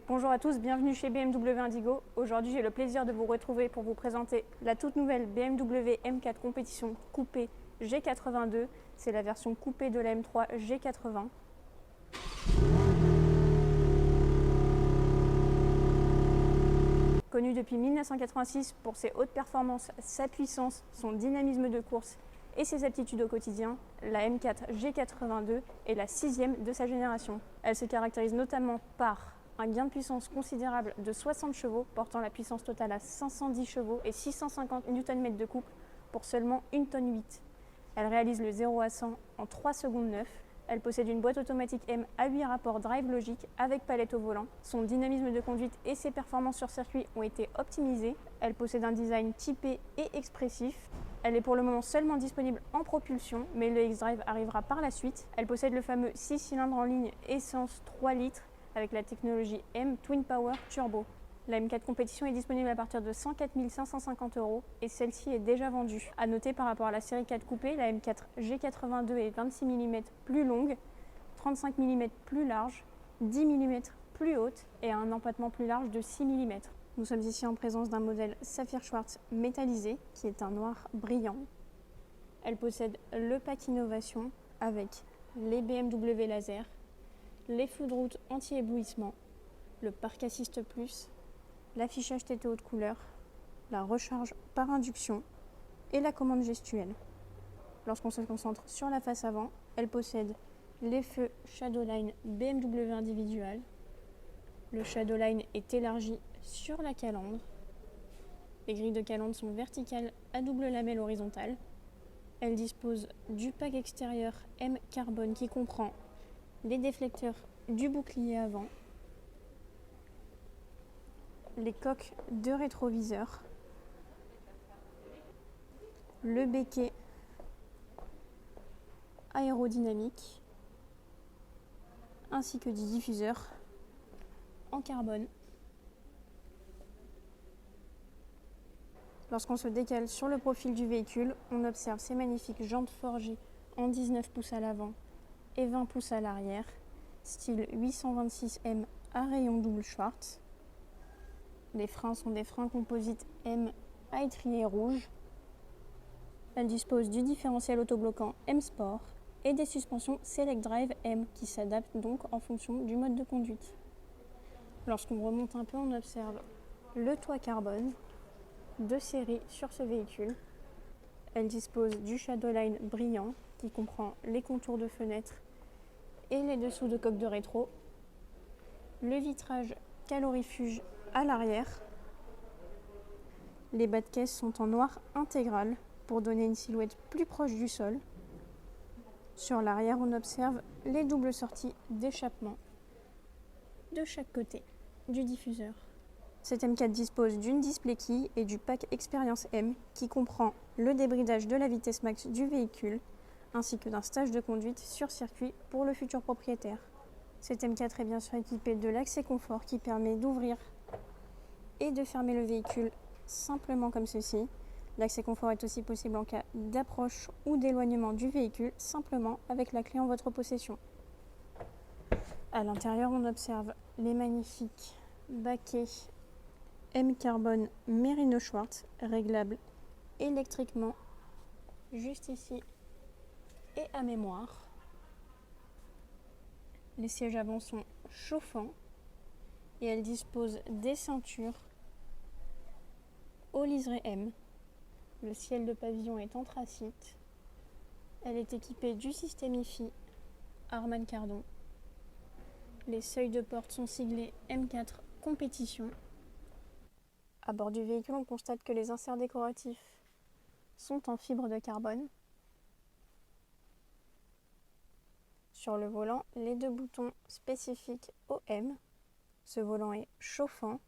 Bonjour à tous, bienvenue chez BMW Indigo. Aujourd'hui, j'ai le plaisir de vous retrouver pour vous présenter la toute nouvelle BMW M4 Compétition Coupé G82. C'est la version coupée de la M3 G80. Connue depuis 1986 pour ses hautes performances, sa puissance, son dynamisme de course et ses aptitudes au quotidien, la M4 G82 est la 6e de sa génération. Elle se caractérise notamment par un gain de puissance considérable de 60 chevaux, portant la puissance totale à 510 chevaux et 650 Nm de couple pour seulement 1,8 tonne. Elle réalise le 0 à 100 en 3 secondes 9. Elle possède une boîte automatique M à 8 rapports drive logique avec palette au volant. Son dynamisme de conduite et ses performances sur circuit ont été optimisées. Elle possède un design typé et expressif. Elle est pour le moment seulement disponible en propulsion, mais le X-Drive arrivera par la suite. Elle possède le fameux 6 cylindres en ligne essence 3 litres avec la technologie M Twin Power Turbo. La M4 Compétition est disponible à partir de 104 550 € et celle-ci est déjà vendue. A noter par rapport à la série 4 coupée, la M4 G82 est 26 mm plus longue, 35 mm plus large, 10 mm plus haute et a un empattement plus large de 6 mm. Nous sommes ici en présence d'un modèle Saphir Schwarz métallisé qui est un noir brillant. Elle possède le pack innovation avec les BMW laser, les feux de route anti-éblouissement, le Park Assist Plus, l'affichage TTO de couleur, la recharge par induction et la commande gestuelle. Lorsqu'on se concentre sur la face avant, elle possède les feux Shadowline BMW Individual. Le Shadowline est élargi sur la calandre. Les grilles de calandre sont verticales à double lamelle horizontale. Elle dispose du pack extérieur M Carbone qui comprend les déflecteurs du bouclier avant, les coques de rétroviseur, le béquet aérodynamique, ainsi que des diffuseurs en carbone. Lorsqu'on se décale sur le profil du véhicule, on observe ces magnifiques jantes forgées en 19 pouces à l'avant et 20 pouces à l'arrière, style 826M à rayon double Schwarz. Les freins sont des freins composites M à étrier rouge. Elle dispose du différentiel autobloquant M Sport et des suspensions Select Drive M qui s'adaptent donc en fonction du mode de conduite. Lorsqu'on remonte un peu, on observe le toit carbone de série sur ce véhicule. Elle dispose du Shadowline brillant qui comprend les contours de fenêtres et les dessous de coque de rétro, le vitrage calorifuge à l'arrière. Les bas de caisse sont en noir intégral pour donner une silhouette plus proche du sol. Sur l'arrière, on observe les doubles sorties d'échappement de chaque côté du diffuseur. Cette M4 dispose d'une display key et du pack Experience M qui comprend le débridage de la vitesse max du véhicule ainsi que d'un stage de conduite sur circuit pour le futur propriétaire. Cette M4 est bien sûr équipée de l'accès confort qui permet d'ouvrir et de fermer le véhicule simplement comme ceci. L'accès confort est aussi possible en cas d'approche ou d'éloignement du véhicule, simplement avec la clé en votre possession. À l'intérieur, on observe les magnifiques baquets M Carbone Merino Schwarz, réglables électriquement, juste ici et à mémoire. Les sièges avant sont chauffants et elle dispose des ceintures au liseré M. Le ciel de pavillon est anthracite. Elle est équipée du système IFI Harman Kardon. Les seuils de porte sont siglés M4 Compétition. À bord du véhicule, on constate que les inserts décoratifs sont en fibre de carbone. Sur le volant, les deux boutons spécifiques au M. Ce volant est chauffant.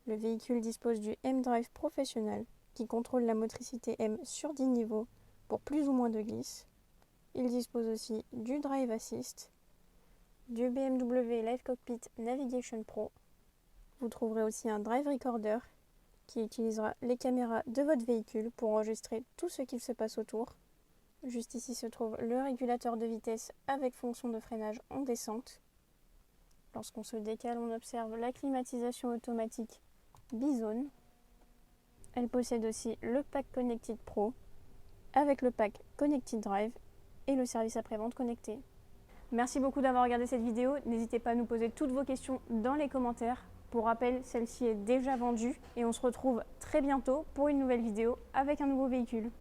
Le véhicule dispose du M-Drive professionnel qui contrôle la motricité M sur 10 niveaux pour plus ou moins de glisse. Il dispose aussi du Drive Assist, du BMW Live Cockpit Navigation Pro. Vous trouverez aussi un Drive Recorder qui utilisera les caméras de votre véhicule pour enregistrer tout ce qu'il se passe autour. Juste ici se trouve le régulateur de vitesse avec fonction de freinage en descente. Lorsqu'on se décale, on observe la climatisation automatique Bizone. Elle possède aussi le pack Connected Pro avec le pack Connected Drive et le service après-vente connecté. Merci beaucoup d'avoir regardé cette vidéo. N'hésitez pas à nous poser toutes vos questions dans les commentaires. Pour rappel, celle-ci est déjà vendue et on se retrouve très bientôt pour une nouvelle vidéo avec un nouveau véhicule.